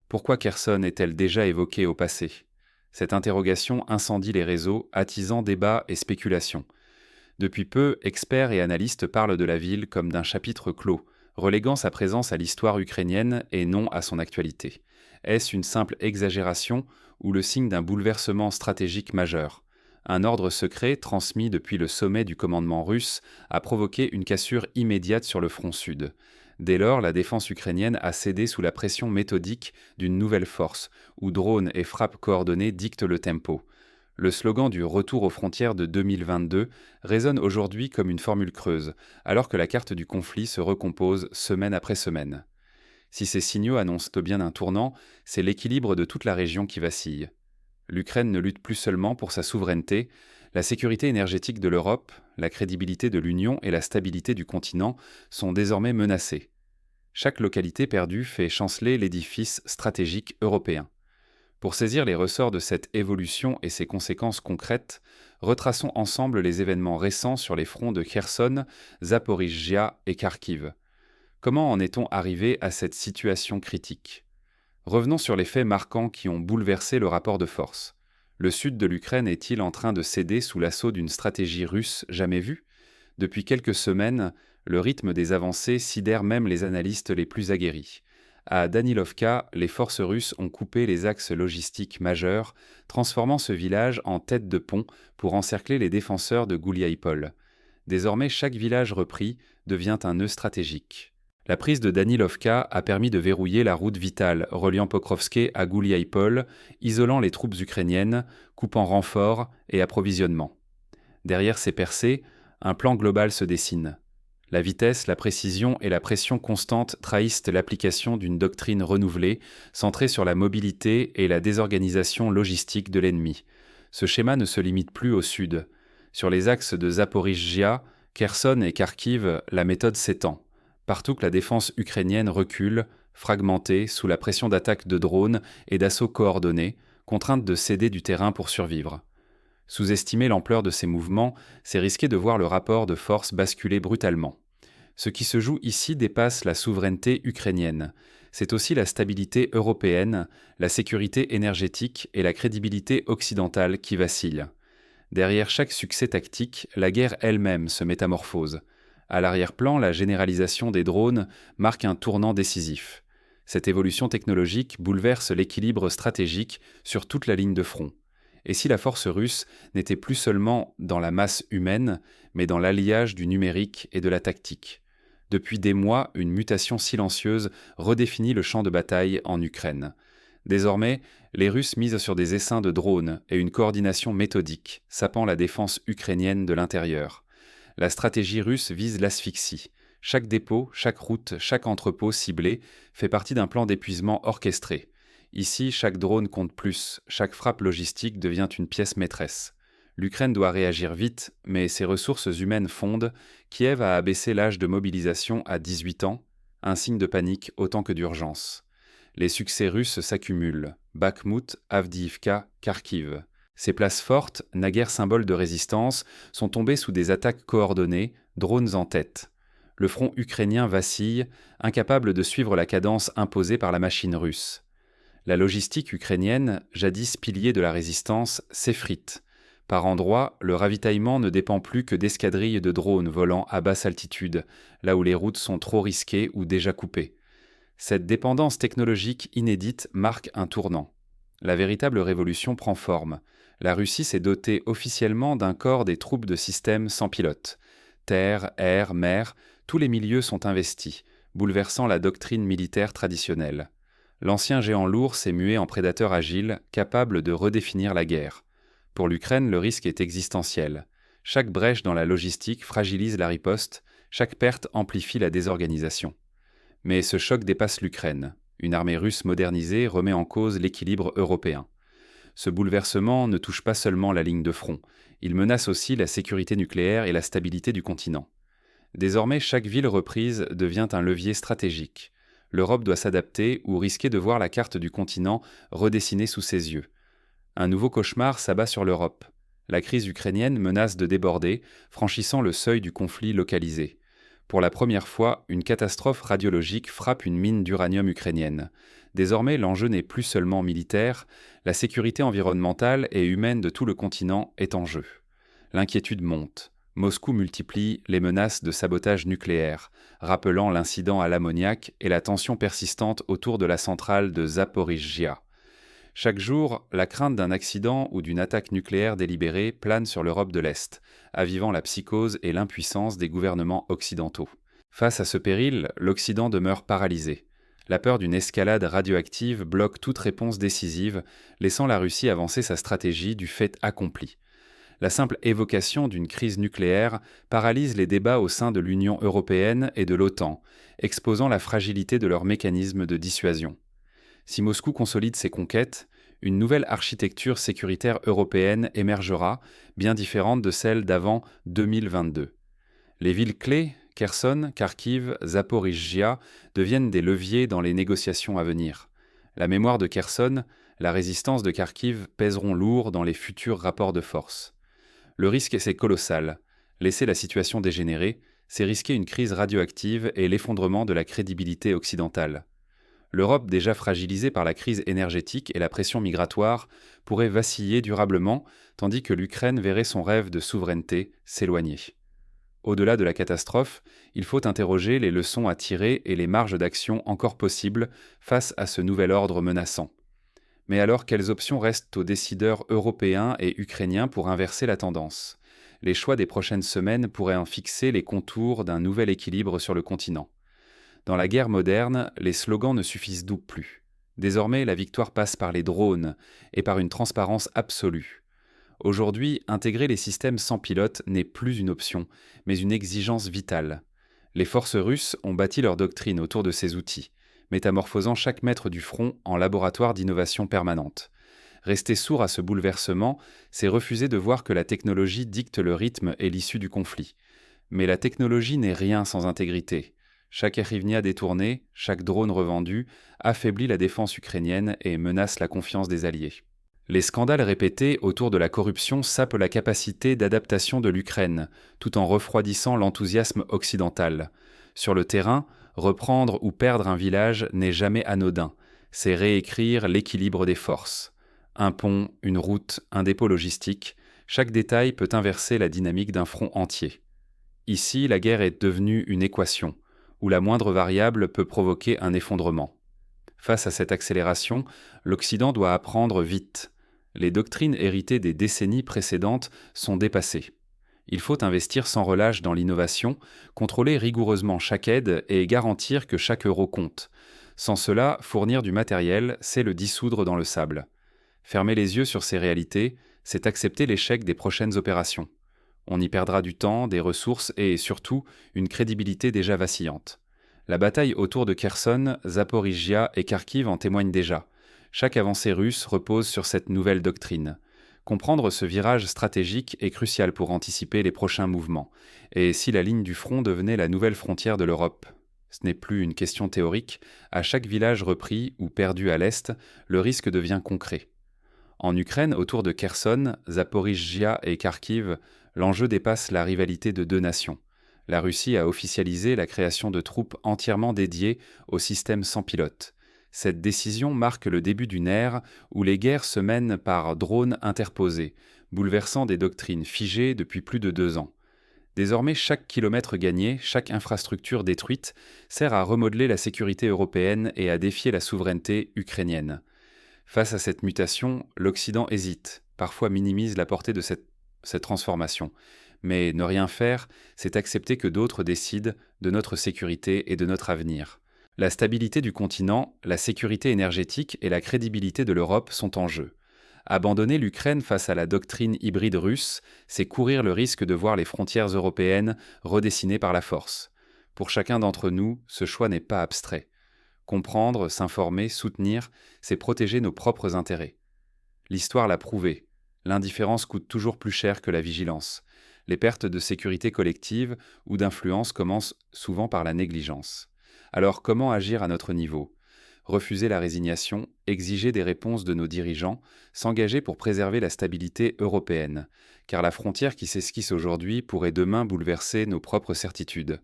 Pourquoi Kherson est-elle déjà évoquée au passé? Cette interrogation incendie les réseaux, attisant débats et spéculations. Depuis peu, experts et analystes parlent de la ville comme d'un chapitre clos, reléguant sa présence à l'histoire ukrainienne et non à son actualité. Est-ce une simple exagération ou le signe d'un bouleversement stratégique majeur? Un ordre secret, transmis depuis le sommet du commandement russe, a provoqué une cassure immédiate sur le front sud. Dès lors, la défense ukrainienne a cédé sous la pression méthodique d'une nouvelle force, où drones et frappes coordonnées dictent le tempo. Le slogan du retour aux frontières de 2022 résonne aujourd'hui comme une formule creuse, alors que la carte du conflit se recompose semaine après semaine. Si ces signaux annoncent bien un tournant, c'est l'équilibre de toute la région qui vacille. L'Ukraine ne lutte plus seulement pour sa souveraineté, la sécurité énergétique de l'Europe, la crédibilité de l'Union et la stabilité du continent sont désormais menacées. Chaque localité perdue fait chanceler l'édifice stratégique européen. Pour saisir les ressorts de cette évolution et ses conséquences concrètes, retraçons ensemble les événements récents sur les fronts de Kherson, Zaporizhzhia et Kharkiv. Comment en est-on arrivé à cette situation critique? Revenons sur les faits marquants qui ont bouleversé le rapport de force. Le sud de l'Ukraine est-il en train de céder sous l'assaut d'une stratégie russe jamais vue? Depuis quelques semaines, le rythme des avancées sidère même les analystes les plus aguerris. À Danilovka, les forces russes ont coupé les axes logistiques majeurs, transformant ce village en tête de pont pour encercler les défenseurs de Gouliaïpol. Désormais, chaque village repris devient un nœud stratégique. La prise de Danilovka a permis de verrouiller la route vitale reliant Pokrovsk à Gouliaïpol, isolant les troupes ukrainiennes, coupant renforts et approvisionnement. Derrière ces percées, un plan global se dessine. La vitesse, la précision et la pression constante trahissent l'application d'une doctrine renouvelée, centrée sur la mobilité et la désorganisation logistique de l'ennemi. Ce schéma ne se limite plus au sud. Sur les axes de Zaporizhzhia, Kherson et Kharkiv, la méthode s'étend. Partout que la défense ukrainienne recule, fragmentée, sous la pression d'attaques de drones et d'assauts coordonnés, contrainte de céder du terrain pour survivre. Sous-estimer l'ampleur de ces mouvements, c'est risquer de voir le rapport de force basculer brutalement. Ce qui se joue ici dépasse la souveraineté ukrainienne. C'est aussi la stabilité européenne, la sécurité énergétique et la crédibilité occidentale qui vacillent. Derrière chaque succès tactique, la guerre elle-même se métamorphose. À l'arrière-plan, la généralisation des drones marque un tournant décisif. Cette évolution technologique bouleverse l'équilibre stratégique sur toute la ligne de front. Et si la force russe n'était plus seulement dans la masse humaine, mais dans l'alliage du numérique et de la tactique? Depuis des mois, une mutation silencieuse redéfinit le champ de bataille en Ukraine. Désormais, les Russes misent sur des essaims de drones et une coordination méthodique, sapant la défense ukrainienne de l'intérieur. La stratégie russe vise l'asphyxie. Chaque dépôt, chaque route, chaque entrepôt ciblé fait partie d'un plan d'épuisement orchestré. Ici, chaque drone compte plus, chaque frappe logistique devient une pièce maîtresse. L'Ukraine doit réagir vite, mais ses ressources humaines fondent. Kiev a abaissé l'âge de mobilisation à 18 ans, un signe de panique autant que d'urgence. Les succès russes s'accumulent. Bakhmout, Avdiivka, Kharkiv. Ces places fortes, naguère symboles de résistance, sont tombées sous des attaques coordonnées, drones en tête. Le front ukrainien vacille, incapable de suivre la cadence imposée par la machine russe. La logistique ukrainienne, jadis pilier de la résistance, s'effrite. Par endroits, le ravitaillement ne dépend plus que d'escadrilles de drones volant à basse altitude, là où les routes sont trop risquées ou déjà coupées. Cette dépendance technologique inédite marque un tournant. La véritable révolution prend forme. La Russie s'est dotée officiellement d'un corps des troupes de systèmes sans pilote. Terre, air, mer, tous les milieux sont investis, bouleversant la doctrine militaire traditionnelle. L'ancien géant lourd s'est mué en prédateur agile, capable de redéfinir la guerre. Pour l'Ukraine, le risque est existentiel. Chaque brèche dans la logistique fragilise la riposte, chaque perte amplifie la désorganisation. Mais ce choc dépasse l'Ukraine. Une armée russe modernisée remet en cause l'équilibre européen. Ce bouleversement ne touche pas seulement la ligne de front, il menace aussi la sécurité nucléaire et la stabilité du continent. Désormais, chaque ville reprise devient un levier stratégique. L'Europe doit s'adapter ou risquer de voir la carte du continent redessinée sous ses yeux. Un nouveau cauchemar s'abat sur l'Europe. La crise ukrainienne menace de déborder, franchissant le seuil du conflit localisé. Pour la première fois, une catastrophe radiologique frappe une mine d'uranium ukrainienne. Désormais, l'enjeu n'est plus seulement militaire, la sécurité environnementale et humaine de tout le continent est en jeu. L'inquiétude monte. Moscou multiplie les menaces de sabotage nucléaire, rappelant l'incident à l'ammoniac et la tension persistante autour de la centrale de Zaporizhzhia. Chaque jour, la crainte d'un accident ou d'une attaque nucléaire délibérée plane sur l'Europe de l'Est, avivant la psychose et l'impuissance des gouvernements occidentaux. Face à ce péril, l'Occident demeure paralysé. La peur d'une escalade radioactive bloque toute réponse décisive, laissant la Russie avancer sa stratégie du fait accompli. La simple évocation d'une crise nucléaire paralyse les débats au sein de l'Union européenne et de l'OTAN, exposant la fragilité de leurs mécanismes de dissuasion. Si Moscou consolide ses conquêtes, une nouvelle architecture sécuritaire européenne émergera, bien différente de celle d'avant 2022. Les villes clés, Kherson, Kharkiv, Zaporizhzhia, deviennent des leviers dans les négociations à venir. La mémoire de Kherson, la résistance de Kharkiv pèseront lourd dans les futurs rapports de force. Le risque est colossal. Laisser la situation dégénérer, c'est risquer une crise radioactive et l'effondrement de la crédibilité occidentale. L'Europe, déjà fragilisée par la crise énergétique et la pression migratoire, pourrait vaciller durablement, tandis que l'Ukraine verrait son rêve de souveraineté s'éloigner. Au-delà de la catastrophe, il faut interroger les leçons à tirer et les marges d'action encore possibles face à ce nouvel ordre menaçant. Mais alors, quelles options restent aux décideurs européens et ukrainiens pour inverser la tendance ? Les choix des prochaines semaines pourraient en fixer les contours d'un nouvel équilibre sur le continent. Dans la guerre moderne, les slogans ne suffisent donc plus. Désormais, la victoire passe par les drones et par une transparence absolue. Aujourd'hui, intégrer les systèmes sans pilote n'est plus une option, mais une exigence vitale. Les forces russes ont bâti leur doctrine autour de ces outils, métamorphosant chaque mètre du front en laboratoire d'innovation permanente. Rester sourd à ce bouleversement, c'est refuser de voir que la technologie dicte le rythme et l'issue du conflit. Mais la technologie n'est rien sans intégrité. Chaque Erivnia détourné, chaque drone revendu, affaiblit la défense ukrainienne et menace la confiance des alliés. Les scandales répétés autour de la corruption sapent la capacité d'adaptation de l'Ukraine, tout en refroidissant l'enthousiasme occidental. Sur le terrain, reprendre ou perdre un village n'est jamais anodin, c'est réécrire l'équilibre des forces. Un pont, une route, un dépôt logistique, chaque détail peut inverser la dynamique d'un front entier. Ici, la guerre est devenue une équation, où la moindre variable peut provoquer un effondrement. Face à cette accélération, l'Occident doit apprendre vite. Les doctrines héritées des décennies précédentes sont dépassées. Il faut investir sans relâche dans l'innovation, contrôler rigoureusement chaque aide et garantir que chaque euro compte. Sans cela, fournir du matériel, c'est le dissoudre dans le sable. Fermer les yeux sur ces réalités, c'est accepter l'échec des prochaines opérations. On y perdra du temps, des ressources et, surtout, une crédibilité déjà vacillante. La bataille autour de Kherson, Zaporizhzhia et Kharkiv en témoigne déjà. Chaque avancée russe repose sur cette nouvelle doctrine. Comprendre ce virage stratégique est crucial pour anticiper les prochains mouvements. Et si la ligne du front devenait la nouvelle frontière de l'Europe ? Ce n'est plus une question théorique. À chaque village repris ou perdu à l'est, le risque devient concret. En Ukraine, autour de Kherson, Zaporizhzhia et Kharkiv, l'enjeu dépasse la rivalité de deux nations. La Russie a officialisé la création de troupes entièrement dédiées au système sans pilote. Cette décision marque le début d'une ère où les guerres se mènent par drones interposés, bouleversant des doctrines figées depuis plus de 2 ans. Désormais, chaque kilomètre gagné, chaque infrastructure détruite sert à remodeler la sécurité européenne et à défier la souveraineté ukrainienne. Face à cette mutation, l'Occident hésite, parfois minimise la portée de cette transformation. Mais ne rien faire, c'est accepter que d'autres décident de notre sécurité et de notre avenir. La stabilité du continent, la sécurité énergétique et la crédibilité de l'Europe sont en jeu. Abandonner l'Ukraine face à la doctrine hybride russe, c'est courir le risque de voir les frontières européennes redessinées par la force. Pour chacun d'entre nous, ce choix n'est pas abstrait. Comprendre, s'informer, soutenir, c'est protéger nos propres intérêts. L'histoire l'a prouvé. L'indifférence coûte toujours plus cher que la vigilance. Les pertes de sécurité collective ou d'influence commencent souvent par la négligence. Alors comment agir à notre niveau ? Refuser la résignation, exiger des réponses de nos dirigeants, s'engager pour préserver la stabilité européenne, car la frontière qui s'esquisse aujourd'hui pourrait demain bouleverser nos propres certitudes.